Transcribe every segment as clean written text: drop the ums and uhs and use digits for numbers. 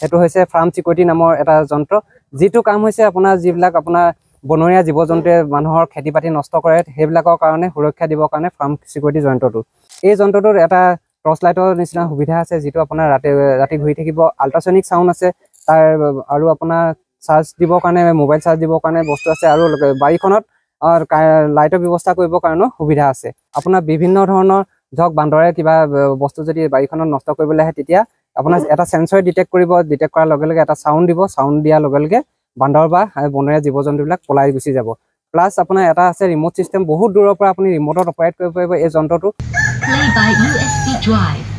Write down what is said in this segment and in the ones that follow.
সেইটো হৈছে farm security নামৰ এটা যন্ত্ৰ যিটো কাম হৈছে আপোনাৰ যিবিলাক আপোনাৰ বনৰীয়া জীৱ-জন্তুৱে মানুহৰ খেতি-বাতি নষ্ট কৰে সেইবিলাকৰ কাৰণে সুৰক্ষা দিবৰ কাৰণে ফাৰ্ম চিকিউৰিটি যন্ত্ৰটো এই যন্ত্ৰটোৰ এটা টৰ্চ লাইটৰ নিচিনা সুবিধা আছে যিটো আপোনাৰ ৰাতি ঘূৰি থাকিব আল্ট্ৰাছনিক সাউণ্ড আছে তাৰ আৰু আপোনাৰ চাৰ্জ দিবৰ কাৰণে মোবাইল চাৰ্জ দিবৰ কাৰণে বস্তু আছে আৰু বাৰীখনত লাইটৰ ব্যৱস্থা কৰিবৰ কাৰণেও সুবিধা আছে আপোনাৰ বিভিন্ন ধৰণৰ ধৰক বান্দৰে কিবা বস্তু যদি বাৰীখনত নষ্ট কৰিবলৈ আহে তেতিয়া আপোনাৰ এটা সেন্সৰে ডিটেক্ট কৰাৰ লগে লগে এটা সাউণ্ড দিব সাউণ্ড দিয়াৰ লগে লগে বান্দৰ বা বনৰীয়া জীৱ-জন্তুবিলাক পলাই গুচি যাব প্লাছ আপোনাৰ এটা আছে ৰিমোট সিস্টেম বহুত দূৰৰ পৰা আপুনি ৰিমোটত অপাৰেট কৰিব পাৰিব এই যন্ত্ৰটো Play by USB drive.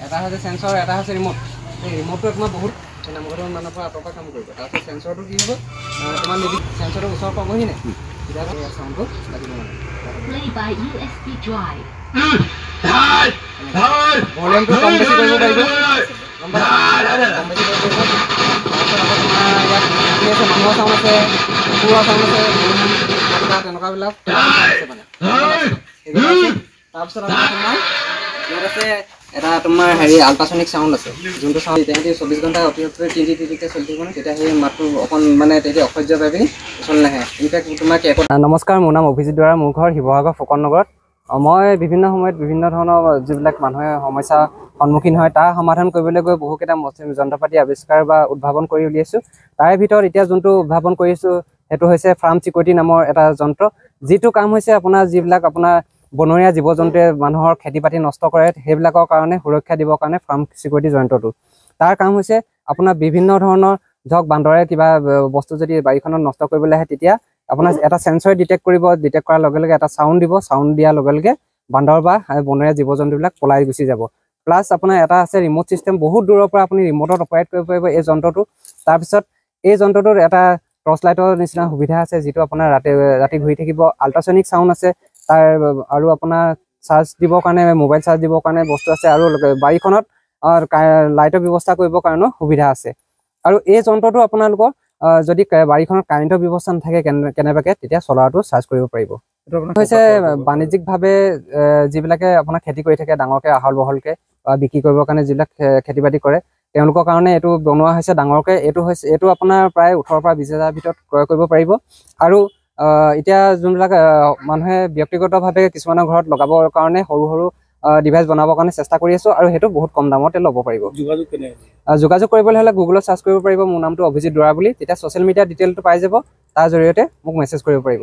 এটা হৈছে সেন্সৰ এটা হৈছে ৰিমোট এই ৰিমোটটো তোমাৰ বহুত নামঘৰৰ মানৰ পৰা আঁতৰ পৰা কাম কৰিব তাৰপিছত সেন্সৰটো কি হ'ব তোমাৰ যদি সেন্সৰটো ওচৰ পাবহি নে তেতিয়া সাউণ্ডটো লাগিব মানে Play by USB drive ভলিউমটো কম বেছি কৰিব পাৰিব কম বেছি কৰিব পাৰিব তাৰপিছত আকৌ তোমাৰ ইয়াত মানুহৰ চাউণ্ড আছে কুকুৰৰ চাউণ্ড আছে তেনেকুৱাবিলাক আছে মানে তাৰপিছত আকৌ তোমাৰ ইয়াত আছে এটা তোমাৰ হেৰি আল্ট্ৰাছনিক সাউণ্ড আছে যোনটো সাউণ্ড তেহেঁতি 24 ঘণ্টা অতিৰিক্তভাৱে টিটিকে চলি থাকিব তেতিয়া সেই মাতটো অকণ মানে তেতিয়া অসহ্য পাই পিনি চলি নাহে ইনফেক্ট তোমাক নমস্কাৰ মোৰ নাম অভিজিত দুৱাৰা মোৰ ঘৰ শিৱসাগৰ ফুকন নগৰত মই বিভিন্ন সময়ত বিভিন্ন ধৰণৰ যিবিলাক মানুহে সমস্যা সন্মুখীন হয় তাৰ সমাধান কৰিবলৈ গৈ বহুকেইটা যন্ত্ৰপাতি আৱিষ্কাৰ বা উদ্ভাৱন কৰি উলিয়াইছোঁ তাৰে ভিতৰত এতিয়া যোনটো উদ্ভাৱন কৰিছোঁ সেইটো হৈছে ফাৰ্ম চিকিউৰিটি নামৰ এটা যন্ত্ৰ যিটো কাম হৈছে আপোনাৰ যিবিলাক আপোনাৰ বনৰীয়া জীৱ-জন্তুৱে মানুহৰ খেতি-বাতি নষ্ট কৰে সেইবিলাকৰ কাৰণে সুৰক্ষা দিবৰ কাৰণে ফাৰ্ম চিকিউৰিটি যন্ত্ৰটো তাৰ কাম হৈছে আপোনাৰ বিভিন্ন ধৰণৰ ধৰক বান্দৰে কিবা বস্তু যদি বাৰীখনত নষ্ট কৰিবলৈ আহে তেতিয়া আপোনাৰ এটা সেন্সৰে ডিটেক্ট কৰাৰ লগে লগে এটা সাউণ্ড দিব সাউণ্ড দিয়াৰ লগে লগে বান্দৰ বা বনৰীয়া জীৱ-জন্তুবিলাক পলাই গুচি যাব প্লাছ আপোনাৰ এটা আছে ৰিমোট সিস্টেম বহুত দূৰৰ পৰা আপুনি ৰিমোটত অপাৰেট কৰিব পাৰিব এই যন্ত্ৰটো তাৰপিছত এই যন্ত্ৰটোৰ এটা টৰ্চ লাইটৰ নিচিনা সুবিধা আছে যিটো আপোনাৰ ৰাতি ঘূৰি থাকিব আল্ট্ৰাছনিক সাউণ্ড আছে তাৰ আৰু আপোনাৰ চাৰ্জ দিবৰ কাৰণে মোবাইল চাৰ্জ দিবৰ কাৰণে বস্তু আছে আৰু বাৰীখনত লাইটৰ ব্যৱস্থা কৰিবৰ কাৰণেও সুবিধা আছে আৰু এই যন্ত্ৰটো আপোনালোকৰ যদি বাৰীখনত কাৰেণ্টৰ ব্যৱস্থা নাথাকে কেনেবাকৈ তেতিয়া চলাৰটো চাৰ্জ কৰিব পাৰিব এইটো আপোনাৰ হৈছে বাণিজ্যিকভাৱে যিবিলাকে আপোনাৰ খেতি কৰি থাকে ডাঙৰকৈ আহল বহলকৈ বিক্ৰী কৰিবৰ কাৰণে যিবিলাক খেতি-বাতি কৰে তেওঁলোকৰ কাৰণে এইটো বনোৱা হৈছে ডাঙৰকৈ এইটো আপোনাৰ প্ৰায় 18 পৰা 20,000 ভিতৰত ক্ৰয় কৰিব পাৰিব আৰু এতিয়া যোনবিলাক মানুহে ব্যক্তিগতভাৱে কিছুমানৰ ঘৰত লগাবৰ কাৰণে সৰু সৰু ডিভাইচ বনাবৰ কাৰণে চেষ্টা কৰি আছোঁ আৰু সেইটো বহুত কম দামতে ল'ব পাৰিব যোগাযোগ কৰিবলৈ হ'লে গুগলত চাৰ্চ কৰিব পাৰিব মোৰ নামটো অভিজিত দুৱাৰা বুলি তেতিয়া ছ'চিয়েল মিডিয়া ডিটেইলটো পাই যাব তাৰ জৰিয়তে মোক মেছেজ কৰিব পাৰিব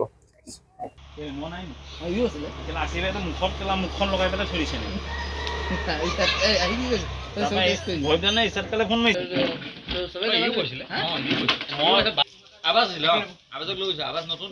আবাজ নতুন